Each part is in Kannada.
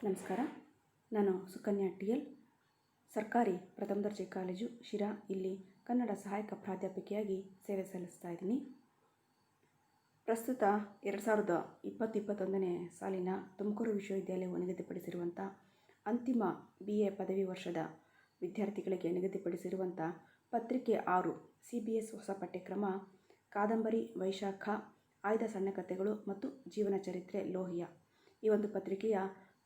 ನಮಸ್ಕಾರ. ನಾನು ಸುಕನ್ಯಾ ಟಿ.ಎಲ್, ಸರ್ಕಾರಿ ಪ್ರಥಮ ದರ್ಜೆ ಕಾಲೇಜು ಶಿರಾ ಇಲ್ಲಿ ಕನ್ನಡ ಸಹಾಯಕ ಪ್ರಾಧ್ಯಾಪಕಿಯಾಗಿ ಸೇವೆ ಸಲ್ಲಿಸ್ತಾ ಇದ್ದೀನಿ. ಪ್ರಸ್ತುತ 2020-21ನೇ ಸಾಲಿನ ತುಮಕೂರು ವಿಶ್ವವಿದ್ಯಾಲಯವು ನಿಗದಿಪಡಿಸಿರುವಂಥ ಅಂತಿಮ BA ಪದವಿ ವರ್ಷದ ವಿದ್ಯಾರ್ಥಿಗಳಿಗೆ ನಿಗದಿಪಡಿಸಿರುವಂಥ ಪತ್ರಿಕೆ 6 CBS ಹೊಸ ಪಠ್ಯಕ್ರಮ ಕಾದಂಬರಿ ವೈಶಾಖ, ಆಯ್ದ ಸಣ್ಣ ಕಥೆಗಳು ಮತ್ತು ಜೀವನ ಚರಿತ್ರೆ ಲೋಹಿಯ ಈ ಒಂದು ಪತ್ರಿಕೆಯ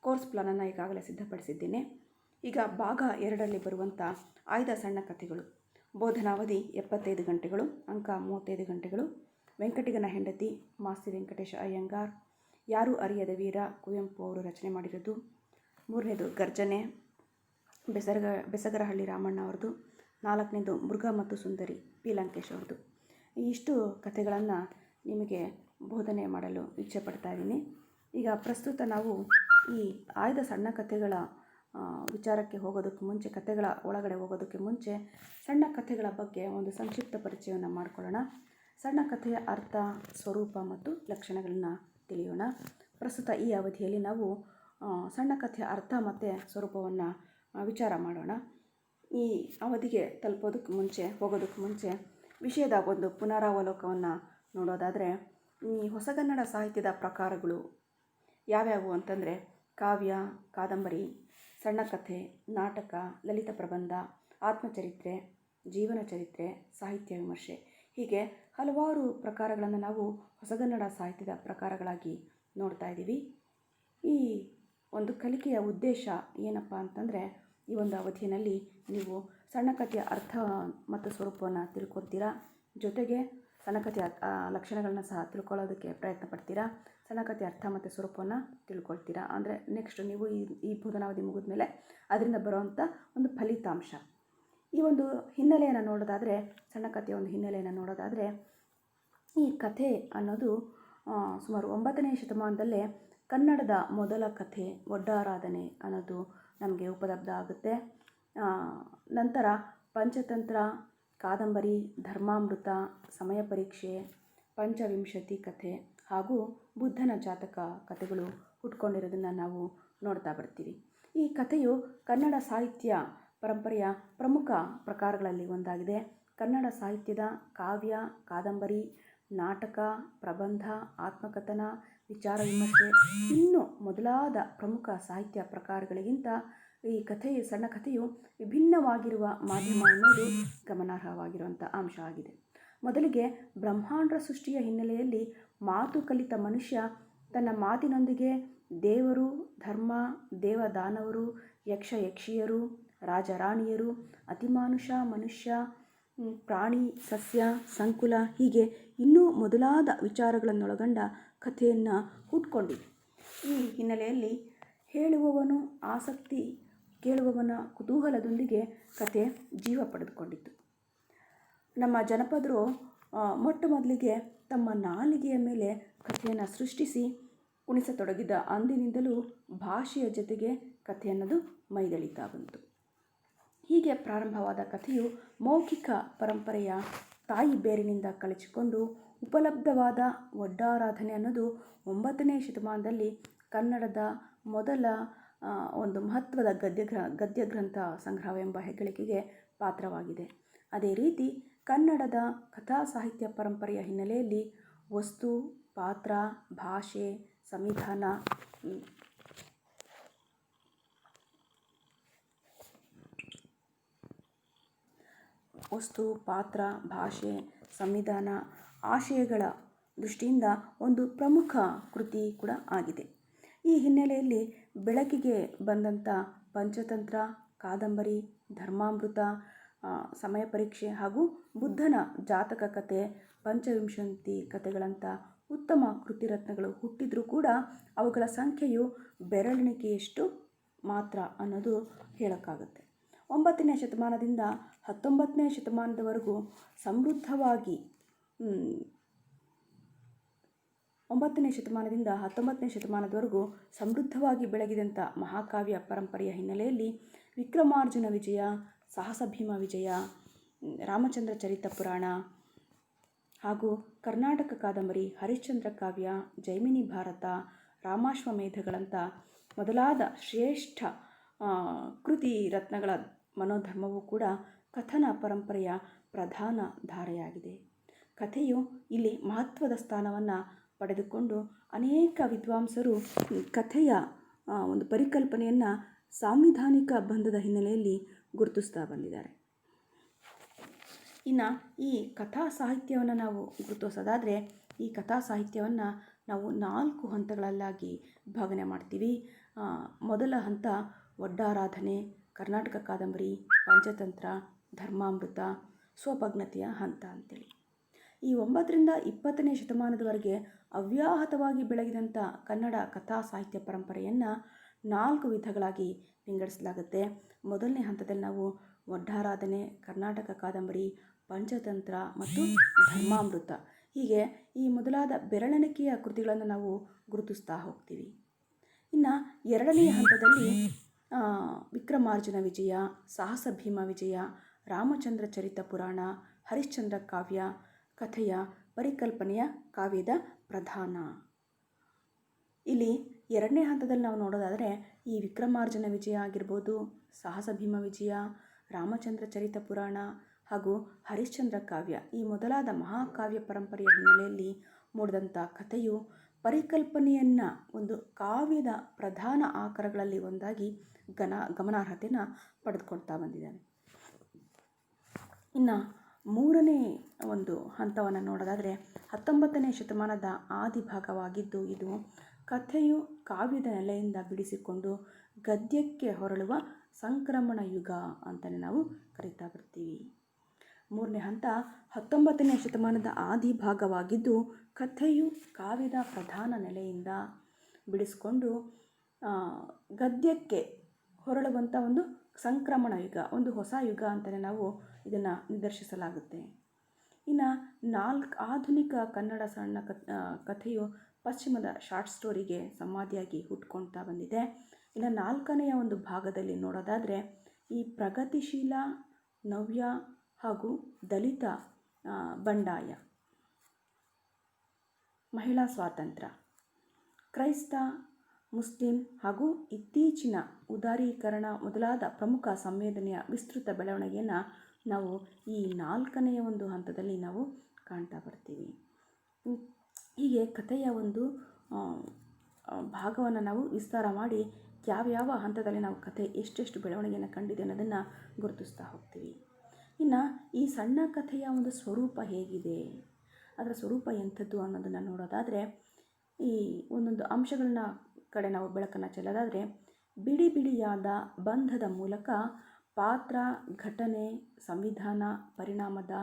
ಕೋರ್ಸ್ ಪ್ಲಾನನ್ನು ಈಗಾಗಲೇ ಸಿದ್ಧಪಡಿಸಿದ್ದೇನೆ. ಈಗ ಭಾಗ 2ರಲ್ಲಿ ಬರುವಂಥ ಆಯ್ದ ಸಣ್ಣ ಕಥೆಗಳು, ಬೋಧನಾವಧಿ 75 ಗಂಟೆಗಳು, ಅಂಕ 35 ಗಂಟೆಗಳು. ವೆಂಕಟಿಗನ ಹೆಂಡತಿ, ಮಾಸ್ತಿ ವೆಂಕಟೇಶ ಅಯ್ಯಂಗಾರ್, ಯಾರೂ ಅರಿಯದ ವೀರ, ಕುವೆಂಪು ಅವರು ರಚನೆ ಮಾಡಿರೋದು. 3ನೇದು ಗರ್ಜನೆ, ಬೆಸಗರಹಳ್ಳಿ ರಾಮಣ್ಣ ಅವ್ರದ್ದು. 4ನೇದು ಮೃಗ ಮತ್ತು ಸುಂದರಿ, P. ಲಂಕೇಶ್ ಅವ್ರದ್ದು. ಇಷ್ಟು ಕಥೆಗಳನ್ನು ನಿಮಗೆ ಬೋಧನೆ ಮಾಡಲು ಇಚ್ಛೆ ಪಡ್ತಾ ಇದ್ದೀನಿ. ಈಗ ಪ್ರಸ್ತುತ ನಾವು ಈ ಆಯ್ದ ಸಣ್ಣ ಕಥೆಗಳ ವಿಚಾರಕ್ಕೆ ಹೋಗೋದಕ್ಕೆ ಮುಂಚೆ, ಕಥೆಗಳ ಒಳಗಡೆ ಹೋಗೋದಕ್ಕೆ ಮುಂಚೆ ಸಣ್ಣ ಕಥೆಗಳ ಬಗ್ಗೆ ಒಂದು ಸಂಕ್ಷಿಪ್ತ ಪರಿಚಯವನ್ನು ಮಾಡಿಕೊಳ್ಳೋಣ. ಸಣ್ಣ ಕಥೆಯ ಅರ್ಥ, ಸ್ವರೂಪ ಮತ್ತು ಲಕ್ಷಣಗಳನ್ನು ತಿಳಿಯೋಣ. ಪ್ರಸ್ತುತ ಈ ಅವಧಿಯಲ್ಲಿ ನಾವು ಸಣ್ಣ ಕಥೆಯ ಅರ್ಥ ಮತ್ತು ಸ್ವರೂಪವನ್ನು ವಿಚಾರ ಮಾಡೋಣ. ಈ ಅವಧಿಗೆ ಹೋಗೋದಕ್ಕೆ ಮುಂಚೆ ವಿಷಯದ ಒಂದು ಪುನರಾವಲೋಕವನ್ನು ನೋಡೋದಾದರೆ, ಈ ಹೊಸಗನ್ನಡ ಸಾಹಿತ್ಯದ ಪ್ರಕಾರಗಳು ಯಾವ್ಯಾವು ಅಂತಂದರೆ ಕಾವ್ಯ, ಕಾದಂಬರಿ, ಸಣ್ಣ ಕಥೆ, ನಾಟಕ, ಲಲಿತ ಪ್ರಬಂಧ, ಆತ್ಮಚರಿತ್ರೆ, ಜೀವನ ಚರಿತ್ರೆ, ಸಾಹಿತ್ಯ ವಿಮರ್ಶೆ, ಹೀಗೆ ಹಲವಾರು ಪ್ರಕಾರಗಳನ್ನು ನಾವು ಹೊಸಗನ್ನಡ ಸಾಹಿತ್ಯದ ಪ್ರಕಾರಗಳಾಗಿ ನೋಡ್ತಾ ಇದ್ದೀವಿ. ಈ ಒಂದು ಕಲಿಕೆಯ ಉದ್ದೇಶ ಏನಪ್ಪ ಅಂತಂದರೆ, ಈ ಒಂದು ಅವಧಿಯಲ್ಲಿ ನೀವು ಸಣ್ಣ ಕಥೆಯ ಅರ್ಥ ಮತ್ತು ಸ್ವರೂಪವನ್ನು ತಿಳ್ಕೊತೀರಾ, ಜೊತೆಗೆ ಸಣ್ಣ ಕಥೆಯ ಲಕ್ಷಣಗಳನ್ನ ಸಹ ತಿಳ್ಕೊಳ್ಳೋದಕ್ಕೆ ಪ್ರಯತ್ನ ಪಡ್ತೀರಾ. ಸಣ್ಣ ಕಥೆಯ ಅರ್ಥ ಮತ್ತು ಸ್ವರೂಪವನ್ನು ತಿಳ್ಕೊಳ್ತೀರಾ. ಅಂದರೆ ನೆಕ್ಸ್ಟ್ ನೀವು ಈ ಬೋಧನಾವಧಿ ಮುಗಿದ ಮೇಲೆ ಅದರಿಂದ ಬರುವಂಥ ಒಂದು ಫಲಿತಾಂಶ. ಈ ಒಂದು ಹಿನ್ನೆಲೆಯನ್ನು ನೋಡೋದಾದರೆ, ಸಣ್ಣ ಕಥೆಯ ಒಂದು ಹಿನ್ನೆಲೆಯನ್ನು ನೋಡೋದಾದರೆ, ಈ ಕಥೆ ಅನ್ನೋದು ಸುಮಾರು 9ನೇ ಶತಮಾನದಲ್ಲೇ ಕನ್ನಡದ ಮೊದಲ ಕಥೆ ಒಡ್ಡಾರಾಧನೆ ಅನ್ನೋದು ನಮಗೆ ಉಪಲಬ್ಧ ಆಗುತ್ತೆ. ನಂತರ ಪಂಚತಂತ್ರ, ಕಾದಂಬರಿ, ಧರ್ಮಾಮೃತ, ಸಮಯ ಪರೀಕ್ಷೆ, ಪಂಚವಿಂಶತಿ ಕಥೆ ಹಾಗೂ ಬುದ್ಧನ ಜಾತಕ ಕಥೆಗಳು ಹುಟ್ಕೊಂಡಿರೋದನ್ನು ನಾವು ನೋಡ್ತಾ ಬರ್ತೀವಿ. ಈ ಕಥೆಯು ಕನ್ನಡ ಸಾಹಿತ್ಯ ಪರಂಪರೆಯ ಪ್ರಮುಖ ಪ್ರಕಾರಗಳಲ್ಲಿ ಒಂದಾಗಿದೆ. ಕನ್ನಡ ಸಾಹಿತ್ಯದ ಕಾವ್ಯ, ಕಾದಂಬರಿ, ನಾಟಕ, ಪ್ರಬಂಧ, ಆತ್ಮಕಥನ, ವಿಚಾರ ವಿಮರ್ಶೆ ಇನ್ನೂ ಮೊದಲಾದ ಪ್ರಮುಖ ಸಾಹಿತ್ಯ ಪ್ರಕಾರಗಳಿಗಿಂತ ಈ ಸಣ್ಣ ಕಥೆಯು ವಿಭಿನ್ನವಾಗಿರುವ ಮಾಧ್ಯಮ ಎನ್ನುವುದು ಗಮನಾರ್ಹವಾಗಿರುವಂಥ ಅಂಶ ಆಗಿದೆ. ಮೊದಲಿಗೆ ಬ್ರಹ್ಮಾಂಡ ಸೃಷ್ಟಿಯ ಹಿನ್ನೆಲೆಯಲ್ಲಿ ಮಾತು ಕಲಿತ ಮನುಷ್ಯ ತನ್ನ ಮಾತಿನೊಂದಿಗೆ ದೇವರು, ಧರ್ಮ, ದೇವದಾನವರು, ಯಕ್ಷ ಯಕ್ಷಿಯರು, ರಾಜರಾಣಿಯರು, ಅತಿಮಾನುಷ, ಮನುಷ್ಯ, ಪ್ರಾಣಿ, ಸಸ್ಯ, ಸಂಕುಲ ಹೀಗೆ ಇನ್ನೂ ಮೊದಲಾದ ವಿಚಾರಗಳನ್ನೊಳಗೊಂಡ ಕಥೆಯನ್ನು ಹುಟ್ಕೊಂಡಿದೆ. ಈ ಹಿನ್ನೆಲೆಯಲ್ಲಿ ಹೇಳುವವನು ಆಸಕ್ತಿ, ಕೇಳುವವನ ಕುತೂಹಲದೊಂದಿಗೆ ಕಥೆ ಜೀವ ಪಡೆದುಕೊಂಡಿತ್ತು. ನಮ್ಮ ಜನಪದರು ಮೊಟ್ಟ ಮೊದಲಿಗೆ ತಮ್ಮ ನಾಲಿಗೆಯ ಮೇಲೆ ಕಥೆಯನ್ನು ಸೃಷ್ಟಿಸಿ ಕುಣಿಸತೊಡಗಿದ ಅಂದಿನಿಂದಲೂ ಭಾಷೆಯ ಜೊತೆಗೆ ಕಥೆ ಅನ್ನೋದು ಮೈದಳಿತಾ ಬಂತು. ಹೀಗೆ ಪ್ರಾರಂಭವಾದ ಕಥೆಯು ಮೌಖಿಕ ಪರಂಪರೆಯ ತಾಯಿ ಬೇರಿನಿಂದ ಕಳಚಿಕೊಂಡು ಉಪಲಬ್ಧವಾದ ಒಡ್ಡಾರಾಧನೆ ಅನ್ನೋದು 9ನೇ ಶತಮಾನದಲ್ಲಿ ಕನ್ನಡದ ಮೊದಲ ಒಂದು ಮಹತ್ವದ ಗದ್ಯ ಗ್ರಂಥ ಸಂಗ್ರಹವೆಂಬ ಹೆಗ್ಗಳಿಕೆಗೆ ಪಾತ್ರವಾಗಿದೆ. ಅದೇ ರೀತಿ ಕನ್ನಡದ ಕಥಾ ಸಾಹಿತ್ಯ ಪರಂಪರೆಯ ಹಿನ್ನೆಲೆಯಲ್ಲಿ ವಸ್ತು, ಪಾತ್ರ, ಭಾಷೆ, ಸಂವಿಧಾನ, ಆಶಯಗಳ ದೃಷ್ಟಿಯಿಂದ ಒಂದು ಪ್ರಮುಖ ಕೃತಿ ಕೂಡ ಆಗಿದೆ. ಈ ಹಿನ್ನೆಲೆಯಲ್ಲಿ ಬೆಳಕಿಗೆ ಬಂದಂಥ ಪಂಚತಂತ್ರ, ಕಾದಂಬರಿ, ಧರ್ಮಾಮೃತ, ಸಮಯ ಪರೀಕ್ಷೆ ಹಾಗೂ ಬುದ್ಧನ ಜಾತಕ ಕಥೆ, ಪಂಚವಿಂಶತಿ ಕಥೆಗಳಂಥ ಉತ್ತಮ ಕೃತಿರತ್ನಗಳು ಹುಟ್ಟಿದ್ರೂ ಕೂಡ ಅವುಗಳ ಸಂಖ್ಯೆಯು ಬೆರಳೆಣಿಕೆಯಷ್ಟು ಮಾತ್ರ ಅನ್ನೋದು ಹೇಳೋಕ್ಕಾಗುತ್ತೆ. 9ನೇ ಶತಮಾನದಿಂದ 19ನೇ ಶತಮಾನದವರೆಗೂ ಸಮೃದ್ಧವಾಗಿ 9ನೇ ಶತಮಾನದಿಂದ 19ನೇ ಶತಮಾನದವರೆಗೂ ಸಮೃದ್ಧವಾಗಿ ಬೆಳಗಿದಂಥ ಮಹಾಕಾವ್ಯ ಪರಂಪರೆಯ ಹಿನ್ನೆಲೆಯಲ್ಲಿ ವಿಕ್ರಮಾರ್ಜುನ ವಿಜಯ, ಸಾಹಸ ಭೀಮ ವಿಜಯ, ರಾಮಚಂದ್ರ ಚರಿತ ಪುರಾಣ ಹಾಗೂ ಕರ್ನಾಟಕ ಕಾದಂಬರಿ, ಹರಿಶ್ಚಂದ್ರ ಕಾವ್ಯ, ಜೈಮಿನಿ ಭಾರತ, ರಾಮಾಶ್ವಮೇಧಗಳಂಥ ಮೊದಲಾದ ಶ್ರೇಷ್ಠ ಕೃತಿ ರತ್ನಗಳ ಮನೋಧರ್ಮವೂ ಕೂಡ ಕಥನ ಪರಂಪರೆಯ ಪ್ರಧಾನ ಧಾರೆಯಾಗಿದೆ. ಕಥೆಯು ಇಲ್ಲಿ ಮಹತ್ವದ ಸ್ಥಾನವನ್ನು ಪಡೆದುಕೊಂಡು ಅನೇಕ ವಿದ್ವಾಂಸರು ಕಥೆಯ ಒಂದು ಪರಿಕಲ್ಪನೆಯನ್ನು ಸಾಂವಿಧಾನಿಕ ಬಂಧದ ಹಿನ್ನೆಲೆಯಲ್ಲಿ ಗುರುತಿಸ್ತಾ ಬಂದಿದ್ದಾರೆ. ಇನ್ನು ಈ ಕಥಾ ಸಾಹಿತ್ಯವನ್ನು ನಾವು ಗುರುತಿಸೋದಾದರೆ ಈ ಕಥಾ ಸಾಹಿತ್ಯವನ್ನು ನಾವು 4 ಹಂತಗಳಲ್ಲಾಗಿ ವಿಭಾಗನೆ ಮಾಡ್ತೀವಿ. ಮೊದಲ ಹಂತ ಒಡ್ಡಾರಾಧನೆ, ಕರ್ನಾಟಕ ಕಾದಂಬರಿ, ಪಂಚತಂತ್ರ, ಧರ್ಮಾಮೃತ, ಸ್ವಭಗ್ನತೆಯ ಹಂತ ಅಂತೇಳಿ. ಈ 9ರಿಂದ 20ನೇ ಶತಮಾನದವರೆಗೆ ಅವ್ಯಾಹತವಾಗಿ ಬೆಳಗಿದಂಥ ಕನ್ನಡ ಕಥಾ ಸಾಹಿತ್ಯ ಪರಂಪರೆಯನ್ನು 4 ವಿಧಗಳಾಗಿ ವಿಂಗಡಿಸಲಾಗುತ್ತೆ. ಮೊದಲನೇ ಹಂತದಲ್ಲಿ ನಾವು ಒಡ್ಡಾರಾಧನೆ, ಕರ್ನಾಟಕ ಕಾದಂಬರಿ, ಪಂಚತಂತ್ರ ಮತ್ತು ಧರ್ಮಾಮೃತ ಹೀಗೆ ಈ ಮೊದಲಾದ ಬೆರಳೆಣಿಕೆಯ ಕೃತಿಗಳನ್ನು ನಾವು ಗುರುತಿಸ್ತಾ ಹೋಗ್ತೀವಿ. ಇನ್ನು ಎರಡನೆಯ ಹಂತದಲ್ಲಿ ವಿಕ್ರಮಾರ್ಜುನ ವಿಜಯ, ಸಾಹಸ ಭೀಮ ವಿಜಯ, ರಾಮಚಂದ್ರ ಚರಿತ ಪುರಾಣ, ಹರಿಶ್ಚಂದ್ರ ಕಾವ್ಯ ಕಥೆಯ ಪರಿಕಲ್ಪನೆಯ ಕಾವ್ಯದ ಪ್ರಧಾನ. ಇಲ್ಲಿ ಎರಡನೇ ಹಂತದಲ್ಲಿ ನಾವು ನೋಡೋದಾದರೆ ಈ ವಿಕ್ರಮಾರ್ಜುನ ವಿಜಯ ಆಗಿರ್ಬೋದು, ಸಾಹಸ ಭೀಮ ವಿಜಯ, ರಾಮಚಂದ್ರ ಚರಿತ ಪುರಾಣ ಹಾಗೂ ಹರಿಶ್ಚಂದ್ರ ಕಾವ್ಯ ಈ ಮೊದಲಾದ ಮಹಾಕಾವ್ಯ ಪರಂಪರೆಯ ಹಿನ್ನೆಲೆಯಲ್ಲಿ ಮೂಡಿದಂಥ ಕಥೆಯು ಪರಿಕಲ್ಪನೆಯನ್ನು ಒಂದು ಕಾವ್ಯದ ಪ್ರಧಾನ ಆಕಾರಗಳಲ್ಲಿ ಒಂದಾಗಿ ಗಮನಾರ್ಹತೆಯನ್ನು ಪಡೆದುಕೊಳ್ತಾ ಬಂದಿದ್ದಾನೆ. ಇನ್ನು ಮೂರನೇ ಒಂದು ಹಂತವನ್ನು ನೋಡೋದಾದರೆ 19ನೇ ಶತಮಾನದ ಆದಿಭಾಗವಾಗಿದ್ದು ಇದು ಕಥೆಯು ಕಾವ್ಯದ ನೆಲೆಯಿಂದ ಬಿಡಿಸಿಕೊಂಡು ಗದ್ಯಕ್ಕೆ ಹೊರಳುವ ಸಂಕ್ರಮಣ ಯುಗ ಅಂತಲೇ ನಾವು ಕರೀತಾ ಬರ್ತೀವಿ. ಮೂರನೇ ಹಂತ 19ನೇ ಶತಮಾನದ ಆದಿಭಾಗವಾಗಿದ್ದು ಕಥೆಯು ಕಾವ್ಯದ ಪ್ರಧಾನ ನೆಲೆಯಿಂದ ಬಿಡಿಸಿಕೊಂಡು ಗದ್ಯಕ್ಕೆ ಹೊರಳುವಂಥ ಒಂದು ಸಂಕ್ರಮಣ ಯುಗ, ಒಂದು ಹೊಸ ಯುಗ ಅಂತಲೇ ನಾವು ಇದನ್ನು ನಿದರ್ಶಿಸಲಾಗುತ್ತೆ. ಇನ್ನು ಆಧುನಿಕ ಕನ್ನಡ ಸಣ್ಣ ಕಥೆಯು ಪಶ್ಚಿಮದ ಶಾರ್ಟ್ ಸ್ಟೋರಿಗೆ ಸಮಾಧಿಯಾಗಿ ಹುಟ್ಕೊಳ್ತಾ ಬಂದಿದೆ. ಇನ್ನು 4ನೆಯ ಒಂದು ಭಾಗದಲ್ಲಿ ನೋಡೋದಾದರೆ ಈ ಪ್ರಗತಿಶೀಲ, ನವ್ಯ ಹಾಗೂ ದಲಿತ ಬಂಡಾಯ, ಮಹಿಳಾ ಸ್ವಾತಂತ್ರ್ಯ, ಕ್ರೈಸ್ತ, ಮುಸ್ಲಿಂ ಹಾಗೂ ಇತ್ತೀಚಿನ ಉದಾರೀಕರಣ ಮೊದಲಾದ ಪ್ರಮುಖ ಸಂವೇದನೆಯ ವಿಸ್ತೃತ ಬೆಳವಣಿಗೆಯನ್ನು ನಾವು ಈ 4ನೆಯ ಒಂದು ಹಂತದಲ್ಲಿ ನಾವು ಕಾಣ್ತಾ ಬರ್ತೀವಿ. ಹೀಗೆ ಕಥೆಯ ಒಂದು ಭಾಗವನ್ನು ನಾವು ವಿಸ್ತಾರ ಮಾಡಿ ಯಾವ್ಯಾವ ಹಂತದಲ್ಲಿ ನಾವು ಕಥೆ ಎಷ್ಟೆಷ್ಟು ಬೆಳವಣಿಗೆಯನ್ನು ಕಂಡಿದೆ ಅನ್ನೋದನ್ನು ಗುರುತಿಸ್ತಾ ಹೋಗ್ತೀವಿ. ಇನ್ನು ಈ ಸಣ್ಣ ಕಥೆಯ ಒಂದು ಸ್ವರೂಪ ಹೇಗಿದೆ, ಅದರ ಸ್ವರೂಪ ಎಂಥದ್ದು ಅನ್ನೋದನ್ನು ನೋಡೋದಾದರೆ ಈ ಒಂದೊಂದು ಅಂಶಗಳನ್ನ ಕಡೆ ನಾವು ಬೆಳಕನ್ನು ಚೆಲ್ಲೋದಾದರೆ ಬಿಡಿ ಬಿಡಿಯಾದ ಬಂಧದ ಮೂಲಕ ಪಾತ್ರ, ಘಟನೆ, ಸಂವಿಧಾನ, ಪರಿಣಾಮದ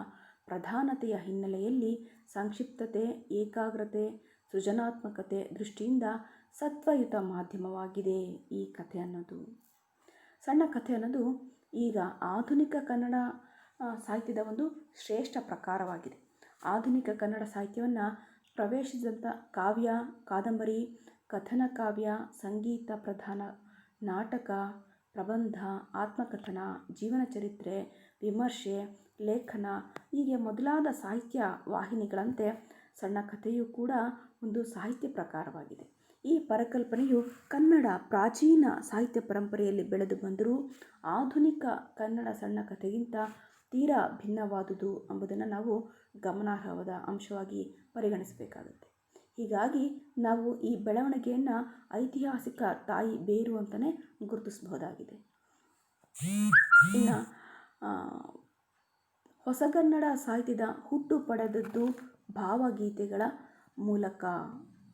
ಪ್ರಧಾನತೆಯ ಹಿನ್ನೆಲೆಯಲ್ಲಿ ಸಂಕ್ಷಿಪ್ತತೆ, ಏಕಾಗ್ರತೆ, ಸೃಜನಾತ್ಮಕತೆ ದೃಷ್ಟಿಯಿಂದ ಸತ್ವಯುತ ಮಾಧ್ಯಮವಾಗಿದೆ ಈ ಕಥೆ ಅನ್ನೋದು. ಸಣ್ಣ ಕಥೆ ಅನ್ನೋದು ಈಗ ಆಧುನಿಕ ಕನ್ನಡ ಸಾಹಿತ್ಯದ ಒಂದು ಶ್ರೇಷ್ಠ ಪ್ರಕಾರವಾಗಿದೆ. ಆಧುನಿಕ ಕನ್ನಡ ಸಾಹಿತ್ಯವನ್ನು ಪ್ರವೇಶಿಸಿದಂಥ ಕಾವ್ಯ, ಕಾದಂಬರಿ, ಕಥನ ಕಾವ್ಯ, ಸಂಗೀತ ಪ್ರಧಾನ, ನಾಟಕ, ಪ್ರಬಂಧ, ಆತ್ಮಕಥನ, ಜೀವನ ಚರಿತ್ರೆ, ವಿಮರ್ಶೆ, ಲೇಖನ ಹೀಗೆ ಮೊದಲಾದ ಸಾಹಿತ್ಯ ವಾಹಿನಿಗಳಂತೆ ಸಣ್ಣ ಕಥೆಯೂ ಕೂಡ ಒಂದು ಸಾಹಿತ್ಯ ಪ್ರಕಾರವಾಗಿದೆ. ಈ ಪರಿಕಲ್ಪನೆಯು ಕನ್ನಡ ಪ್ರಾಚೀನ ಸಾಹಿತ್ಯ ಪರಂಪರೆಯಲ್ಲಿ ಬೆಳೆದು ಬಂದರೂ ಆಧುನಿಕ ಕನ್ನಡ ಸಣ್ಣ ಕಥೆಗಿಂತ ತೀರಾ ಭಿನ್ನವಾದುದು ಎಂಬುದನ್ನು ನಾವು ಗಮನಾರ್ಹವಾದ ಅಂಶವಾಗಿ ಪರಿಗಣಿಸಬೇಕಾಗುತ್ತೆ. ಹೀಗಾಗಿ ನಾವು ಈ ಬೆಳವಣಿಗೆಯನ್ನು ಐತಿಹಾಸಿಕ ತಾಯಿ ಬೇರು ಅಂತಲೇ ಗುರುತಿಸಬಹುದಾಗಿದೆ. ಇನ್ನು ಹೊಸಗನ್ನಡ ಸಾಹಿತ್ಯದ ಹುಟ್ಟು ಪಡೆದದ್ದು ಭಾವಗೀತೆಗಳ ಮೂಲಕ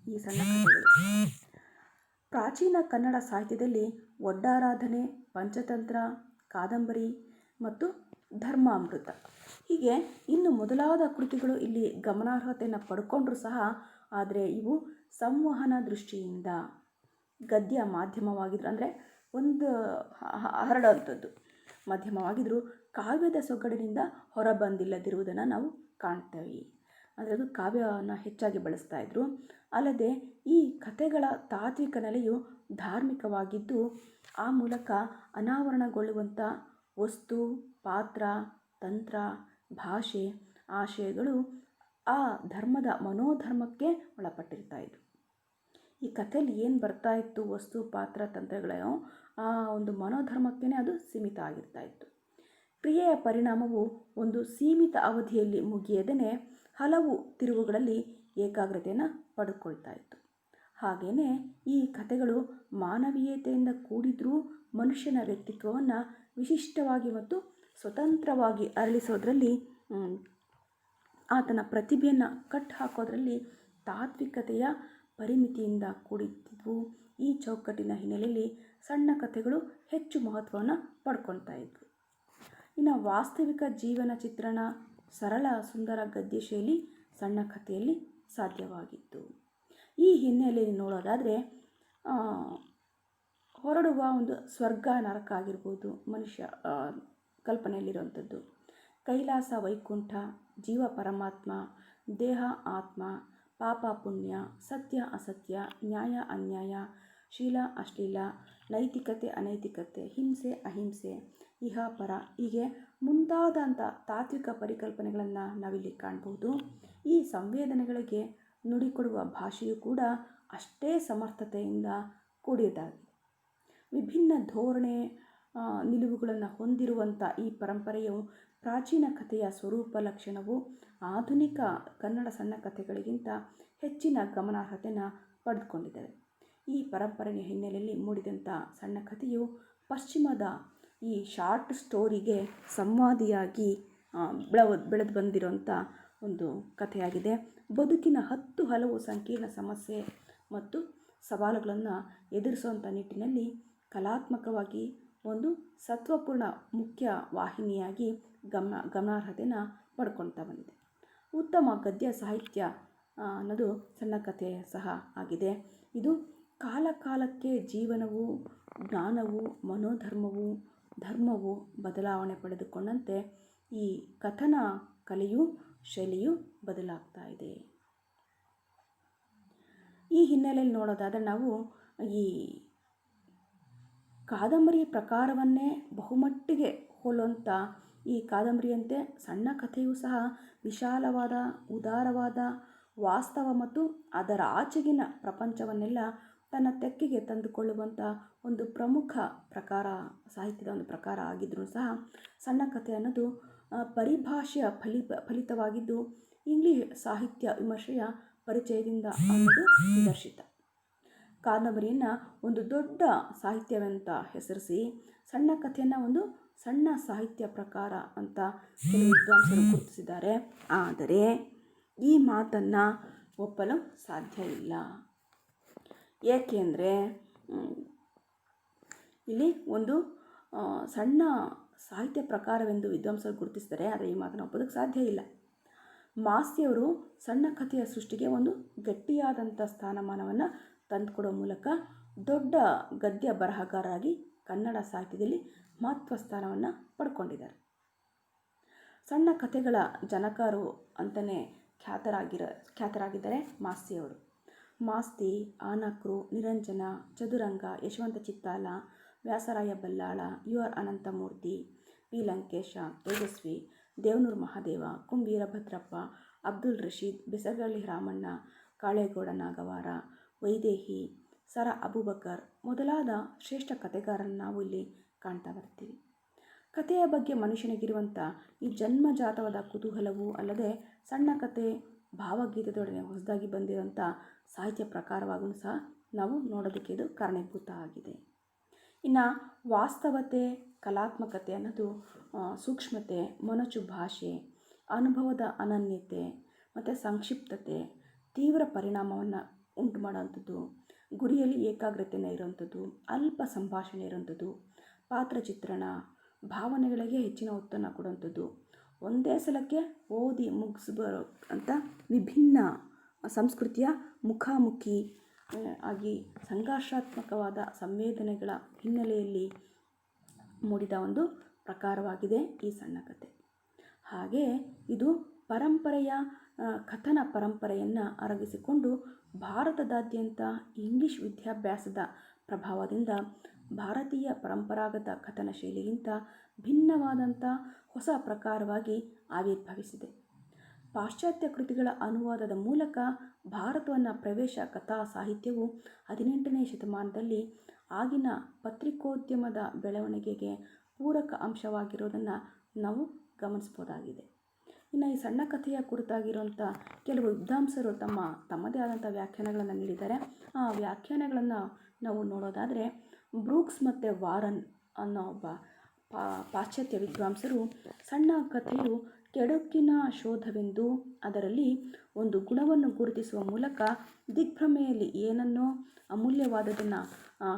ಈ ಸಣ್ಣ ಕಥೆಗಳು. ಪ್ರಾಚೀನ ಕನ್ನಡ ಸಾಹಿತ್ಯದಲ್ಲಿ ಒಡ್ಡಾರಾಧನೆ, ಪಂಚತಂತ್ರ, ಕಾದಂಬರಿ ಮತ್ತು ಧರ್ಮಾಮೃತ ಹೀಗೆ ಇನ್ನು ಮೊದಲಾದ ಕೃತಿಗಳು ಇಲ್ಲಿ ಗಮನಾರ್ಹತೆಯನ್ನು ಪಡ್ಕೊಂಡ್ರೂ ಸಹ ಆದರೆ ಇವು ಸಂವಹನ ದೃಷ್ಟಿಯಿಂದ ಗದ್ಯ ಮಾಧ್ಯಮವಾಗಿದ್ರು, ಅಂದರೆ ಒಂದು ಹರಡುವಂಥದ್ದು ಮಾಧ್ಯಮವಾಗಿದ್ದರೂ ಕಾವ್ಯದ ಸೊಗಡಿನಿಂದ ಹೊರಬಂದಿಲ್ಲದಿರುವುದನ್ನು ನಾವು ಕಾಣ್ತೇವೆ. ಅಂದರೆ ಅದು ಕಾವ್ಯವನ್ನು ಹೆಚ್ಚಾಗಿ ಬಳಸ್ತಾ ಇದ್ದರು. ಅಲ್ಲದೆ ಈ ಕಥೆಗಳ ತಾತ್ವಿಕ ನೆಲೆಯು ಧಾರ್ಮಿಕವಾಗಿದ್ದು ಆ ಮೂಲಕ ಅನಾವರಣಗೊಳ್ಳುವಂಥ ವಸ್ತು, ಪಾತ್ರ, ತಂತ್ರ, ಭಾಷೆ, ಆಶಯಗಳು ಆ ಧರ್ಮದ ಮನೋಧರ್ಮಕ್ಕೆ ಒಳಪಟ್ಟಿರ್ತಾ ಇದ್ವು. ಈ ಕಥೆಯಲ್ಲಿ ಏನು ಬರ್ತಾ ಇತ್ತು, ವಸ್ತು ಪಾತ್ರ ತಂತ್ರಗಳೇನೋ ಆ ಒಂದು ಮನೋಧರ್ಮಕ್ಕೇ ಅದು ಸೀಮಿತ ಆಗಿರ್ತಾ ಇತ್ತು. ಕ್ರಿಯೆಯ ಪರಿಣಾಮವು ಒಂದು ಸೀಮಿತ ಅವಧಿಯಲ್ಲಿ ಮುಗಿಯದೇ ಹಲವು ತಿರುವುಗಳಲ್ಲಿ ಏಕಾಗ್ರತೆಯನ್ನು ಪಡೆದುಕೊಳ್ತಾ ಇತ್ತು. ಹಾಗೆಯೇ ಈ ಕಥೆಗಳು ಮಾನವೀಯತೆಯಿಂದ ಕೂಡಿದ್ರೂ ಮನುಷ್ಯನ ವ್ಯಕ್ತಿತ್ವವನ್ನು ವಿಶಿಷ್ಟವಾಗಿ ಮತ್ತು ಸ್ವತಂತ್ರವಾಗಿ ಅರಳಿಸೋದ್ರಲ್ಲಿ, ಆತನ ಪ್ರತಿಭೆಯನ್ನು ಕಟ್ಟು ಹಾಕೋದ್ರಲ್ಲಿ ತಾತ್ವಿಕತೆಯ ಪರಿಮಿತಿಯಿಂದ ಕೂಡಿದ್ವು. ಈ ಚೌಕಟ್ಟಿನ ಹಿನ್ನೆಲೆಯಲ್ಲಿ ಸಣ್ಣ ಕಥೆಗಳು ಹೆಚ್ಚು ಮಹತ್ವವನ್ನು ಪಡ್ಕೊಳ್ತಾ ಇದ್ವು. ಇನ್ನು ವಾಸ್ತವಿಕ ಜೀವನ ಚಿತ್ರಣ, ಸರಳ ಸುಂದರ ಗದ್ಯ ಶೈಲಿ ಸಣ್ಣ ಕಥೆಯಲ್ಲಿ ಸಾಧ್ಯವಾಗಿತ್ತು. ಈ ಹಿನ್ನೆಲೆಯಲ್ಲಿ ನೋಡೋದಾದರೆ ಹೊರಡುವ ಒಂದು ಸ್ವರ್ಗ ನರಕ ಆಗಿರ್ಬೋದು, ಮನುಷ್ಯ ಕಲ್ಪನೆಯಲ್ಲಿರುವಂಥದ್ದು, ಕೈಲಾಸ ವೈಕುಂಠ, ಜೀವ ಪರಮಾತ್ಮ, ದೇಹ ಆತ್ಮ, ಪಾಪ ಪುಣ್ಯ, ಸತ್ಯ ಅಸತ್ಯ, ನ್ಯಾಯ ಅನ್ಯಾಯ, ಶೀಲ ಅಶ್ಲೀಲ, ನೈತಿಕತೆ ಅನೈತಿಕತೆ, ಹಿಂಸೆ ಅಹಿಂಸೆ, ಇಹ ಪರ, ಹೀಗೆ ಮುಂತಾದಂಥ ತಾತ್ವಿಕ ಪರಿಕಲ್ಪನೆಗಳನ್ನು ನಾವಿಲ್ಲಿ ಕಾಣ್ಬೋದು. ಈ ಸಂವೇದನೆಗಳಿಗೆ ನುಡಿಕೊಡುವ ಭಾಷೆಯೂ ಕೂಡ ಅಷ್ಟೇ ಸಮರ್ಥತೆಯಿಂದ ಕೂಡಿದ್ದಾಗಿದೆ. ವಿಭಿನ್ನ ಧೋರಣೆ ನಿಲುವುಗಳನ್ನು ಹೊಂದಿರುವಂಥ ಈ ಪರಂಪರೆಯು ಪ್ರಾಚೀನ ಕಥೆಯ ಸ್ವರೂಪ ಲಕ್ಷಣವು ಆಧುನಿಕ ಕನ್ನಡ ಸಣ್ಣ ಕಥೆಗಳಿಗಿಂತ ಹೆಚ್ಚಿನ ಗಮನಾರ್ಹತೆಯನ್ನು ಪಡೆದುಕೊಂಡಿದೆ. ಈ ಪರಂಪರೆಯ ಹಿನ್ನೆಲೆಯಲ್ಲಿ ಮೂಡಿದಂಥ ಸಣ್ಣ ಕಥೆಯು ಪಶ್ಚಿಮದ ಈ ಶಾರ್ಟ್ ಸ್ಟೋರಿಗೆ ಸಂವಾದಿಯಾಗಿ ಬೆಳೆದು ಬಂದಿರುವಂಥ ಒಂದು ಕಥೆಯಾಗಿದೆ. ಬದುಕಿನ ಹಲವು ಸಂಕೀರ್ಣ ಸಮಸ್ಯೆ ಮತ್ತು ಸವಾಲುಗಳನ್ನು ಎದುರಿಸುವಂಥ ನಿಟ್ಟಿನಲ್ಲಿ ಕಲಾತ್ಮಕವಾಗಿ ಒಂದು ಸತ್ವಪೂರ್ಣ ಮುಖ್ಯ ವಾಹಿನಿಯಾಗಿ ಗಮನಾರ್ಹತೆಯನ್ನು ಪಡ್ಕೊಳ್ತಾ ಬಂದಿದೆ. ಉತ್ತಮ ಗದ್ಯ ಸಾಹಿತ್ಯ ಅನ್ನೋದು ಸಣ್ಣ ಕಥೆ ಸಹ ಆಗಿದೆ. ಇದು ಕಾಲಕಾಲಕ್ಕೆ ಜೀವನವು, ಜ್ಞಾನವು, ಮನೋಧರ್ಮವು, ಧರ್ಮವು ಬದಲಾವಣೆ ಪಡೆದುಕೊಂಡಂತೆ ಈ ಕಥನ ಕಲೆಯು, ಶೈಲಿಯು ಬದಲಾಗ್ತಾ ಇದೆ. ಈ ಹಿನ್ನೆಲೆಯಲ್ಲಿ ನೋಡೋದಾದರೆ ನಾವು ಈ ಕಾದಂಬರಿ ಪ್ರಕಾರವನ್ನೇ ಬಹುಮಟ್ಟಿಗೆ ಹೋಲುವಂಥ ಈ ಕಾದಂಬರಿಯಂತೆ ಸಣ್ಣ ಕಥೆಯೂ ಸಹ ವಿಶಾಲವಾದ, ಉದಾರವಾದ, ವಾಸ್ತವ ಮತ್ತು ಅದರ ಆಚೆಗಿನ ಪ್ರಪಂಚವನ್ನೆಲ್ಲ ತನ್ನ ತೆಕ್ಕೆಗೆ ತಂದುಕೊಳ್ಳುವಂಥ ಒಂದು ಪ್ರಮುಖ ಪ್ರಕಾರ, ಸಾಹಿತ್ಯದ ಒಂದು ಪ್ರಕಾರ ಆಗಿದ್ದರೂ ಸಹ ಸಣ್ಣ ಕಥೆ ಅನ್ನೋದು ಪರಿಭಾಷೆಯ ಫಲಿತವಾಗಿದ್ದು ಇಂಗ್ಲಿಷ್ ಸಾಹಿತ್ಯ ವಿಮರ್ಶೆಯ ಪರಿಚಯದಿಂದ ಅನ್ನೋದು ನಿದರ್ಶಿತ. ಕಾದಂಬರಿಯನ್ನು ಒಂದು ದೊಡ್ಡ ಸಾಹಿತ್ಯವಂತ ಹೆಸರಿಸಿ ಸಣ್ಣ ಕಥೆಯನ್ನು ಒಂದು ಸಣ್ಣ ಸಾಹಿತ್ಯ ಪ್ರಕಾರ ಅಂತ ಕೆಲವು ವಿದ್ವಾಂಸರು ಗುರುತಿಸಿದ್ದಾರೆ. ಆದರೆ ಈ ಮಾತನ್ನು ಒಪ್ಪಲು ಸಾಧ್ಯ ಇಲ್ಲ. ಏಕೆಂದರೆ ಇಲ್ಲಿ ಒಂದು ಸಣ್ಣ ಸಾಹಿತ್ಯ ಪ್ರಕಾರವೆಂದು ವಿದ್ವಾಂಸರು ಗುರುತಿಸಿದ್ದಾರೆ, ಆದರೆ ಈ ಮಾತನ್ನು ಒಪ್ಪೋದಕ್ಕೆ ಸಾಧ್ಯ ಇಲ್ಲ. ಮಾಸ್ತಿಯವರು ಸಣ್ಣ ಕಥೆಯ ಸೃಷ್ಟಿಗೆ ಒಂದು ಗಟ್ಟಿಯಾದಂಥ ಸ್ಥಾನಮಾನವನ್ನು ತಂದುಕೊಡೋ ಮೂಲಕ ದೊಡ್ಡ ಗದ್ಯ ಬರಹಗಾರರಾಗಿ ಕನ್ನಡ ಸಾಹಿತ್ಯದಲ್ಲಿ ಮಹತ್ವ ಸ್ಥಾನವನ್ನು ಪಡ್ಕೊಂಡಿದ್ದಾರೆ. ಸಣ್ಣ ಕಥೆಗಳ ಜನಕರು ಅಂತಲೇ ಖ್ಯಾತರಾಗಿದ್ದಾರೆ ಮಾಸ್ತಿಯವರು. Masti, Anakru, Niranjana, Chaduranga, Yashavanta Chittala, Vyasaraya Ballala, U R Ananthamurthy, P Lankesh, Tejaswi, Devanuru Mahadeva, Kum Veerabhadrappa, Abdul Rasheed, Besagarahalli Ramanna, Kalegowda Nagavara, Vaidehi, Sara Aboobacker ಮೊದಲಾದ ಶ್ರೇಷ್ಠ ಕಥೆಗಾರರನ್ನು ನಾವು ಇಲ್ಲಿ ಕಾಣ್ತಾ ಬರ್ತೀವಿ. ಕಥೆಯ ಬಗ್ಗೆ ಮನುಷ್ಯನಿಗಿರುವಂಥ ಈ ಜನ್ಮಜಾತವಾದ ಕುತೂಹಲವೂ ಅಲ್ಲದೆ ಸಣ್ಣ ಕಥೆ ಭಾವಗೀತೆದೊಡನೆ ಹೊಸದಾಗಿ ಬಂದಿರುವಂಥ ಸಾಹಿತ್ಯ ಪ್ರಕಾರವಾಗೂ ಸಹ ನಾವು ನೋಡೋದಕ್ಕೆ ಇದು ಕಾರಣೀಭೂತ ಆಗಿದೆ. ಇನ್ನು ವಾಸ್ತವತೆ, ಕಲಾತ್ಮಕತೆ ಅನ್ನೋದು ಸೂಕ್ಷ್ಮತೆ, ಮೊನಚು ಭಾಷೆ, ಅನುಭವದ ಅನನ್ಯತೆ ಮತ್ತು ಸಂಕ್ಷಿಪ್ತತೆ, ತೀವ್ರ ಪರಿಣಾಮವನ್ನು ಉಂಟು ಮಾಡೋವಂಥದ್ದು, ಗುರಿಯಲ್ಲಿ ಏಕಾಗ್ರತೆಯನ್ನು ಇರುವಂಥದ್ದು, ಅಲ್ಪ ಸಂಭಾಷಣೆ ಇರುವಂಥದ್ದು, ಪಾತ್ರ ಚಿತ್ರಣ, ಭಾವನೆಗಳಿಗೆ ಹೆಚ್ಚಿನ ಒತ್ತನ್ನು ಕೊಡುವಂಥದ್ದು, ಒಂದೇ ಸಲಕ್ಕೆ ಓದಿ ಮುಗಿಸ್ಬರೋ ಅಂತ ವಿಭಿನ್ನ ಸಂಸ್ಕೃತಿಯ ಮುಖಾಮುಖಿ ಆಗಿ ಸಂಘರ್ಷಾತ್ಮಕವಾದ ಸಂವೇದನೆಗಳ ಹಿನ್ನೆಲೆಯಲ್ಲಿ ಮೂಡಿದ ಒಂದು ಪ್ರಕಾರವಾಗಿದೆ ಈ ಸಣ್ಣ ಕಥೆ. ಹಾಗೆ ಇದು ಪರಂಪರೆಯ ಕಥನ ಪರಂಪರೆಯನ್ನು ಅರಗಿಸಿಕೊಂಡು ಭಾರತದಾದ್ಯಂತ ಇಂಗ್ಲಿಷ್ ವಿದ್ಯಾಭ್ಯಾಸದ ಪ್ರಭಾವದಿಂದ ಭಾರತೀಯ ಪರಂಪರಾಗತ ಕಥನ ಶೈಲಿಗಿಂತ ಭಿನ್ನವಾದಂಥ ಹೊಸ ಪ್ರಕಾರವಾಗಿ ಆವಿರ್ಭವಿಸಿದೆ. ಪಾಶ್ಚಾತ್ಯ ಕೃತಿಗಳ ಅನುವಾದದ ಮೂಲಕ ಭಾರತವನ್ನು ಪ್ರವೇಶ ಕಥಾ ಸಾಹಿತ್ಯವು 18ನೇ ಶತಮಾನದಲ್ಲಿ ಆಗಿನ ಪತ್ರಿಕೋದ್ಯಮದ ಬೆಳವಣಿಗೆಗೆ ಪೂರಕ ಅಂಶವಾಗಿರೋದನ್ನು ನಾವು ಗಮನಿಸ್ಬೋದಾಗಿದೆ. ಇನ್ನು ಈ ಸಣ್ಣ ಕಥೆಯ ಕುರಿತಾಗಿರುವಂಥ ಕೆಲವು ವಿದ್ವಾಂಸರು ತಮ್ಮದೇ ಆದಂಥ ವ್ಯಾಖ್ಯಾನಗಳನ್ನು ನೀಡಿದ್ದಾರೆ. ಆ ವ್ಯಾಖ್ಯಾನಗಳನ್ನು ನಾವು ನೋಡೋದಾದರೆ, ಬ್ರೂಕ್ಸ್ ಮತ್ತು ವಾರನ್ ಅನ್ನೋ ಒಬ್ಬ ಪಾಶ್ಚಾತ್ಯ ವಿದ್ವಾಂಸರು ಸಣ್ಣ ಕಥೆಯು ಕೆಡುಕಿನ ಶೋಧವೆಂದು ಅದರಲ್ಲಿ ಒಂದು ಗುಣವನ್ನು ಗುರುತಿಸುವ ಮೂಲಕ ದಿಗ್ಭ್ರಮೆಯಲ್ಲಿ ಏನನ್ನೋ ಅಮೂಲ್ಯವಾದದನ್ನು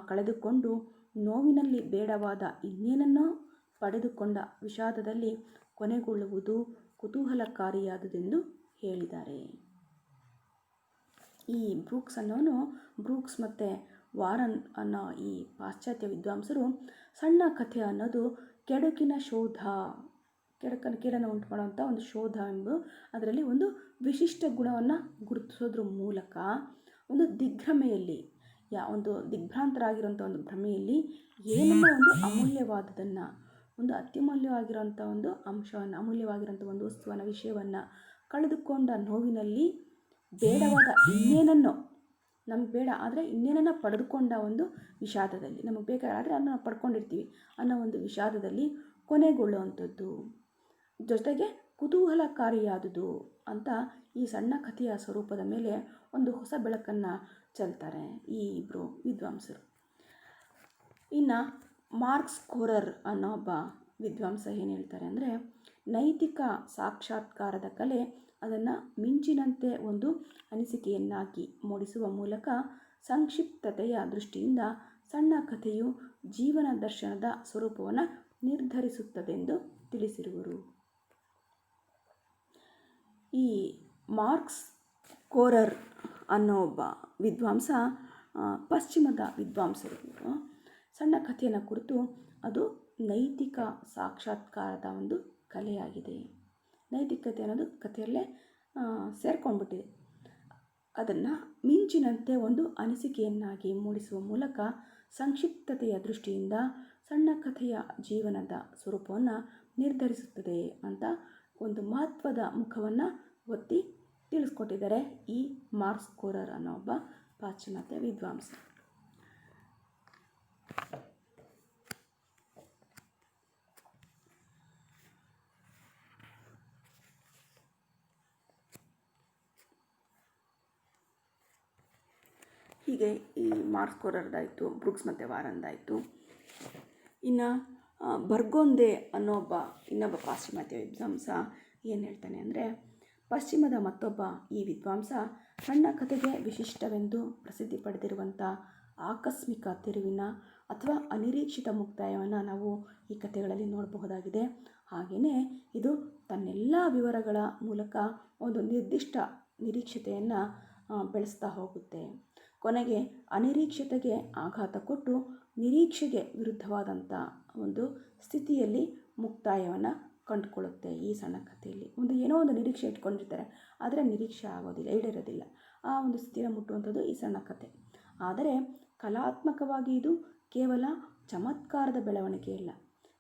ಕಳೆದುಕೊಂಡು ನೋವಿನಲ್ಲಿ ಬೇಡವಾದ ಇನ್ನೇನನ್ನೋ ಪಡೆದುಕೊಂಡ ವಿಷಾದದಲ್ಲಿ ಕೊನೆಗೊಳ್ಳುವುದು ಕುತೂಹಲಕಾರಿಯಾದುದೆಂದು ಹೇಳಿದ್ದಾರೆ. ಈ ಬ್ರೂಕ್ಸ್ ಮತ್ತು ವಾರನ್ ಅನ್ನೋ ಈ ಪಾಶ್ಚಾತ್ಯ ವಿದ್ವಾಂಸರು ಸಣ್ಣ ಕಥೆ ಅನ್ನೋದು ಕೆಡುಕಿನ ಶೋಧ, ಕೇಡನ್ನು ಉಂಟು ಮಾಡುವಂಥ ಒಂದು ಶೋಧ ಎಂಬ ಅದರಲ್ಲಿ ಒಂದು ವಿಶಿಷ್ಟ ಗುಣವನ್ನು ಗುರುತಿಸೋದ್ರ ಮೂಲಕ ಒಂದು ದಿಗ್ಭ್ರಮೆಯಲ್ಲಿ ಒಂದು ದಿಗ್ಭ್ರಾಂತರಾಗಿರೋಂಥ ಒಂದು ಭ್ರಮೆಯಲ್ಲಿ ಏನನ್ನೋ ಒಂದು ಅಮೂಲ್ಯವಾದದನ್ನು, ಒಂದು ಅತ್ಯಮೂಲ್ಯವಾಗಿರೋಂಥ ಒಂದು ಅಂಶವನ್ನು, ಅಮೂಲ್ಯವಾಗಿರೋಂಥ ಒಂದು ವಸ್ತುವನ್ನು, ವಿಷಯವನ್ನು ಕಳೆದುಕೊಂಡ ನೋವಿನಲ್ಲಿ ಬೇಡವಾದ ಇನ್ನೇನನ್ನೋ, ನಮ್ಗೆ ಬೇಡ ಆದರೆ ಇನ್ನೇನನ್ನು ಪಡೆದುಕೊಂಡ ಒಂದು ವಿಷಾದದಲ್ಲಿ, ನಮಗೆ ಬೇಕಾದರೆ ಅದನ್ನು ನಾವು ಪಡ್ಕೊಂಡಿರ್ತೀವಿ ಅನ್ನೋ ಒಂದು ವಿಷಾದದಲ್ಲಿ ಕೊನೆಗೊಳ್ಳುವಂಥದ್ದು, ಜೊತೆಗೆ ಕುತೂಹಲಕಾರಿಯಾದುದು ಅಂತ ಈ ಸಣ್ಣ ಕಥೆಯ ಸ್ವರೂಪದ ಮೇಲೆ ಒಂದು ಹೊಸ ಬೆಳಕನ್ನು ಚೆಲ್ತಾರೆ ಈ ಇಬ್ಬರು ವಿದ್ವಾಂಸರು. ಇನ್ನು ಮಾರ್ಕ್ಸ್ ಕೋರರ್ ಅನ್ನೋ ಒಬ್ಬ ವಿದ್ವಾಂಸ ಏನು ಹೇಳ್ತಾರೆ ಅಂದರೆ, ನೈತಿಕ ಸಾಕ್ಷಾತ್ಕಾರದ ಕಲೆ ಅದನ್ನು ಮಿಂಚಿನಂತೆ ಒಂದು ಅನಿಸಿಕೆಯನ್ನಾಗಿ ಮೂಡಿಸುವ ಮೂಲಕ ಸಂಕ್ಷಿಪ್ತತೆಯ ದೃಷ್ಟಿಯಿಂದ ಸಣ್ಣ ಕಥೆಯು ಜೀವನ ದರ್ಶನದ ಸ್ವರೂಪವನ್ನು ನಿರ್ಧರಿಸುತ್ತದೆಂದು ತಿಳಿಸಿರುವರು. ಈ ಮಾರ್ಕ್ಸ್ ಕೋರರ್ ಅನ್ನೋ ಒಬ್ಬ ವಿದ್ವಾಂಸ ಪಶ್ಚಿಮದ ವಿದ್ವಾಂಸರು. ಸಣ್ಣ ಕಥೆಯನ್ನು ಕುರಿತು ಅದು ನೈತಿಕ ಸಾಕ್ಷಾತ್ಕಾರದ ಒಂದು ಕಲೆಯಾಗಿದೆ. ನೈತಿಕತೆ ಅನ್ನೋದು ಕಥೆಯಲ್ಲೇ ಸೇರ್ಕೊಂಡ್ಬಿಟ್ಟಿದೆ. ಅದನ್ನು ಮಿಂಚಿನಂತೆ ಒಂದು ಅನಿಸಿಕೆಯನ್ನಾಗಿ ಮೂಡಿಸುವ ಮೂಲಕ ಸಂಕ್ಷಿಪ್ತತೆಯ ದೃಷ್ಟಿಯಿಂದ ಸಣ್ಣ ಕಥೆಯ ಜೀವನದ ಸ್ವರೂಪವನ್ನು ನಿರ್ಧರಿಸುತ್ತದೆ ಅಂತ ಒಂದು ಮಹತ್ವದ ಮುಖವನ್ನು ಒತ್ತಿ ತಿಳಿಸ್ಕೊಟ್ಟಿದ್ದಾರೆ ಈ ಮಾರ್ಕ್ಸ್ ಕೋರರ್ ಅನ್ನೋ ಒಬ್ಬ ಪಾಶ್ಚಿಮಾತ್ಯ ವಿದ್ವಾಂಸ. ಹೀಗೆ ಈ ಮಾರ್ಕ್ಸ್ ಕೋರರ್ದಾಯಿತು, ಬ್ರೂಕ್ಸ್ ಮತ್ತು ವಾರನ್ದಾಯಿತು. ಇನ್ನು ಬರ್ಗೊಂದೆ ಅನ್ನೋ ಇನ್ನೊಬ್ಬ ಪಾಶ್ಚಿಮಾತ್ಯ ವಿದ್ವಾಂಸ ಏನು ಹೇಳ್ತಾನೆ ಅಂದರೆ, ಪಶ್ಚಿಮದ ಮತ್ತೊಬ್ಬ ಈ ವಿದ್ವಾಂಸ ಸಣ್ಣ ಕಥೆಗೆ ವಿಶಿಷ್ಟವೆಂದು ಪ್ರಸಿದ್ಧಿ ಪಡೆದಿರುವಂಥ ಆಕಸ್ಮಿಕ ತಿರುವಿನ ಅಥವಾ ಅನಿರೀಕ್ಷಿತ ಮುಕ್ತಾಯವನ್ನು ನಾವು ಈ ಕಥೆಗಳಲ್ಲಿ ನೋಡಬಹುದಾಗಿದೆ. ಹಾಗೆಯೇ ಇದು ತನ್ನೆಲ್ಲ ವಿವರಗಳ ಮೂಲಕ ಒಂದು ನಿರ್ದಿಷ್ಟ ನಿರೀಕ್ಷತೆಯನ್ನು ಬೆಳೆಸ್ತಾ ಹೋಗುತ್ತೆ. ಕೊನೆಗೆ ಅನಿರೀಕ್ಷತೆಗೆ ಆಘಾತ ಕೊಟ್ಟು ನಿರೀಕ್ಷೆಗೆ ವಿರುದ್ಧವಾದಂಥ ಒಂದು ಸ್ಥಿತಿಯಲ್ಲಿ ಮುಕ್ತಾಯವನ್ನು ಕಂಡುಕೊಳ್ಳುತ್ತೆ. ಈ ಸಣ್ಣ ಕಥೆಯಲ್ಲಿ ಏನೋ ಒಂದು ನಿರೀಕ್ಷೆ ಇಟ್ಕೊಂಡಿರ್ತಾರೆ, ಆದರೆ ನಿರೀಕ್ಷೆ ಆಗೋದಿಲ್ಲ, ಈಡೇರೋದಿಲ್ಲ. ಆ ಒಂದು ಸ್ಥಿತಿಯನ್ನು ಮುಟ್ಟುವಂಥದ್ದು ಈ ಸಣ್ಣ ಕಥೆ. ಆದರೆ ಕಲಾತ್ಮಕವಾಗಿ ಇದು ಕೇವಲ ಚಮತ್ಕಾರದ ಬೆಳವಣಿಗೆಯಲ್ಲ.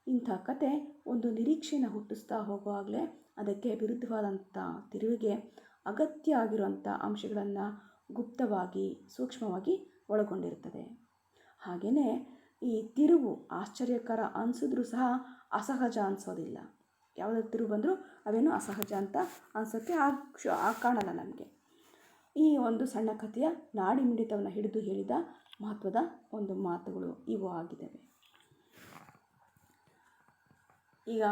ಇಂಥ ಕತೆ ಒಂದು ನಿರೀಕ್ಷೆಯನ್ನು ಹುಟ್ಟಿಸ್ತಾ ಹೋಗುವಾಗಲೇ ಅದಕ್ಕೆ ವಿರುದ್ಧವಾದಂಥ ತಿರುವಿಗೆ ಅಗತ್ಯ ಆಗಿರುವಂಥ ಅಂಶಗಳನ್ನು ಗುಪ್ತವಾಗಿ ಸೂಕ್ಷ್ಮವಾಗಿ ಒಳಗೊಂಡಿರುತ್ತದೆ. ಹಾಗೆಯೇ ಈ ತಿರುವು ಆಶ್ಚರ್ಯಕರ ಅನಿಸಿದ್ರೂ ಸಹ ಅಸಹಜ ಅನಿಸೋದಿಲ್ಲ. ಯಾವುದೇ ತಿರುವು ಬಂದರೂ ಅವೇನು ಅಸಹಜ ಅಂತ ಅನಿಸೋಕ್ಕೆ ಕಾಣಲ್ಲ ನಮಗೆ. ಈ ಒಂದು ಸಣ್ಣ ಕಥೆಯ ನಾಡಿ ಮಿಡಿತವನ್ನು ಹಿಡಿದು ಹೇಳಿದ ಮಹತ್ವದ ಒಂದು ಮಾತುಗಳು ಇವು ಆಗಿದ್ದಾವೆ. ಈಗ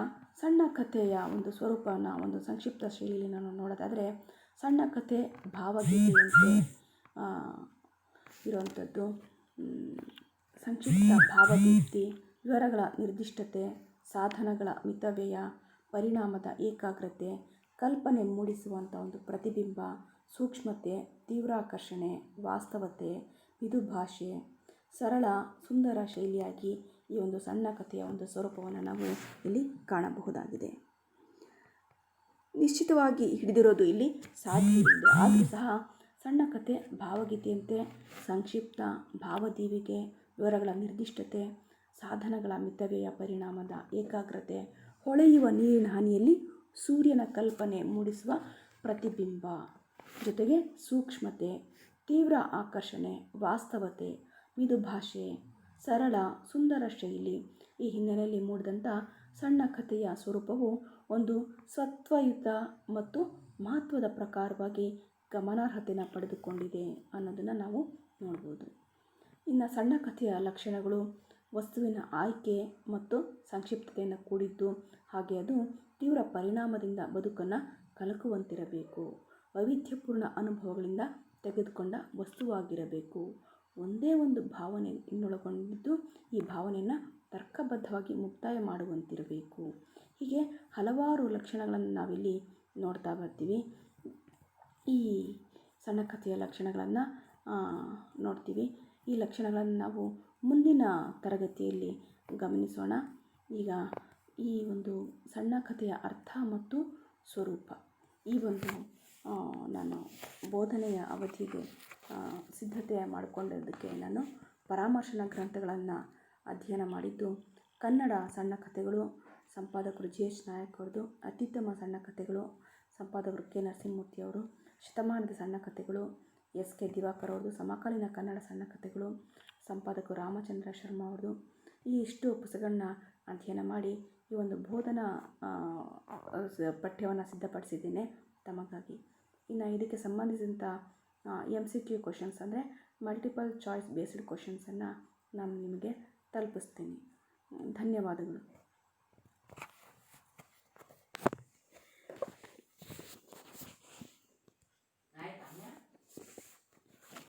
ಸಣ್ಣ ಕಥೆಯ ಒಂದು ಸ್ವರೂಪನ ಒಂದು ಸಂಕ್ಷಿಪ್ತ ಶೈಲಿಯಲ್ಲಿ ನಾನು ನೋಡೋದಾದರೆ, ಸಣ್ಣ ಕಥೆ ಭಾವಗೀತೆಯಂತೆ ಇರುವಂಥದ್ದು. ಸಂಕ್ಷಿಪ್ತ ಭಾವಗೀತೆ, ವಿವರಗಳ ನಿರ್ದಿಷ್ಟತೆ, ಸಾಧನಗಳ ಮಿತವ್ಯಯ, ಪರಿಣಾಮದ ಏಕಾಗ್ರತೆ, ಕಲ್ಪನೆ ಮೂಡಿಸುವಂಥ ಒಂದು ಪ್ರತಿಬಿಂಬ, ಸೂಕ್ಷ್ಮತೆ, ತೀವ್ರಾಕರ್ಷಣೆ, ವಾಸ್ತವತೆ, ಮಿದುಭಾಷೆ, ಸರಳ ಸುಂದರ ಶೈಲಿಯಾಗಿ ಈ ಒಂದು ಸಣ್ಣ ಕಥೆಯ ಒಂದು ಸ್ವರೂಪವನ್ನು ನಾವು ಇಲ್ಲಿ ಕಾಣಬಹುದಾಗಿದೆ. ನಿಶ್ಚಿತವಾಗಿ ಹಿಡಿದಿರೋದು ಇಲ್ಲಿ ಸಾಧ್ಯವಿಲ್ಲ. ಆದರೂ ಸಹ ಸಣ್ಣ ಕಥೆ ಭಾವಗೀತೆಯಂತೆ ಸಂಕ್ಷಿಪ್ತ, ಭಾವದೀವಿಗೆ, ವಿವರಗಳ ನಿರ್ದಿಷ್ಟತೆ, ಸಾಧನಗಳ ಮಿತವ್ಯಯ, ಪರಿಣಾಮದ ಏಕಾಗ್ರತೆ, ಹೊಳೆಯುವ ನೀರಿನ ಹನಿಯಲ್ಲಿ ಸೂರ್ಯನ ಕಲ್ಪನೆ ಮೂಡಿಸುವ ಪ್ರತಿಬಿಂಬ, ಜೊತೆಗೆ ಸೂಕ್ಷ್ಮತೆ, ತೀವ್ರ ಆಕರ್ಷಣೆ, ವಾಸ್ತವತೆ, ಮಿದು ಭಾಷೆ, ಸರಳ ಸುಂದರ ಶೈಲಿ ಈ ಹಿನ್ನೆಲೆಯಲ್ಲಿ ಮೂಡಿದಂಥ ಸಣ್ಣ ಕಥೆಯ ಸ್ವರೂಪವು ಒಂದು ಸತ್ವಯುತ ಮತ್ತು ಮಹತ್ವದ ಪ್ರಕಾರವಾಗಿ ಗಮನಾರ್ಹತೆಯನ್ನು ಪಡೆದುಕೊಂಡಿದೆ ಅನ್ನೋದನ್ನು ನಾವು ನೋಡ್ಬೋದು. ಇನ್ನು ಸಣ್ಣ ಕಥೆಯ ಲಕ್ಷಣಗಳು ವಸ್ತುವಿನ ಆಯ್ಕೆ ಮತ್ತು ಸಂಕ್ಷಿಪ್ತತೆಯನ್ನು ಕೂಡಿದ್ದು, ಹಾಗೆ ಅದು ತೀವ್ರ ಪರಿಣಾಮದಿಂದ ಬದುಕನ್ನು ಕಲಕುವಂತಿರಬೇಕು. ವೈವಿಧ್ಯಪೂರ್ಣ ಅನುಭವಗಳಿಂದ ತೆಗೆದುಕೊಂಡ ವಸ್ತುವಾಗಿರಬೇಕು. ಒಂದೇ ಒಂದು ಭಾವನೆ ಇನ್ನೊಳಗೊಂಡಿದ್ದು ಈ ಭಾವನೆಯನ್ನು ತರ್ಕಬದ್ಧವಾಗಿ ಮುಕ್ತಾಯ ಮಾಡುವಂತಿರಬೇಕು. ಹೀಗೆ ಹಲವಾರು ಲಕ್ಷಣಗಳನ್ನು ನಾವಿಲ್ಲಿ ನೋಡ್ತಾ ಬರ್ತೀವಿ. ಈ ಸಣ್ಣ ಕಥೆಯ ಲಕ್ಷಣಗಳನ್ನು ನೋಡ್ತೀವಿ. ಈ ಲಕ್ಷಣಗಳನ್ನು ನಾವು ಮುಂದಿನ ತರಗತಿಯಲ್ಲಿ ಗಮನಿಸೋಣ. ಈಗ ಈ ಒಂದು ಸಣ್ಣ ಕಥೆಯ ಅರ್ಥ ಮತ್ತು ಸ್ವರೂಪ ಈ ಒಂದು ನಾನು ಬೋಧನೆಯ ಅವಧಿಗೆ ಸಿದ್ಧತೆ ಮಾಡಿಕೊಂಡಿದ್ದಕ್ಕೆ ನಾನು ಪರಾಮರ್ಶನ ಗ್ರಂಥಗಳನ್ನು ಅಧ್ಯಯನ ಮಾಡಿದ್ದು, ಕನ್ನಡ ಸಣ್ಣ ಕಥೆಗಳು ಸಂಪಾದಕರು GH ನಾಯಕ್ ಅವ್ರದ್ದು, ಅತ್ಯುತ್ತಮ ಸಣ್ಣ ಕಥೆಗಳು ಸಂಪಾದಕರು K ನರಸಿಂಹಮೂರ್ತಿ ಅವರು, ಶತಮಾನದ ಸಣ್ಣ ಕಥೆಗಳು SK ದಿವಾಕರ್ ಅವ್ರದ್ದು, ಸಮಕಾಲೀನ ಕನ್ನಡ ಸಣ್ಣ ಕಥೆಗಳು ಸಂಪಾದಕರು ರಾಮಚಂದ್ರ ಶರ್ಮಾ ಅವ್ರದ್ದು. ಈ ಇಷ್ಟು ಪುಸ್ತಕಗಳನ್ನ ಅಧ್ಯಯನ ಮಾಡಿ ಈ ಒಂದು ಬೋಧನಾ ಪಠ್ಯವನ್ನು ಸಿದ್ಧಪಡಿಸಿದ್ದೇನೆ ತಮಗಾಗಿ. ಇನ್ನು ಇದಕ್ಕೆ ಸಂಬಂಧಿಸಿದಂಥ MCQ ಕ್ವಶನ್ಸ್ ಅಂದರೆ ಮಲ್ಟಿಪಲ್ ಚಾಯ್ಸ್ ಬೇಸ್ಡ್ ಕ್ವಶನ್ಸನ್ನು ನಾನು ನಿಮಗೆ ತಲುಪಿಸ್ತೀನಿ. ಧನ್ಯವಾದಗಳು.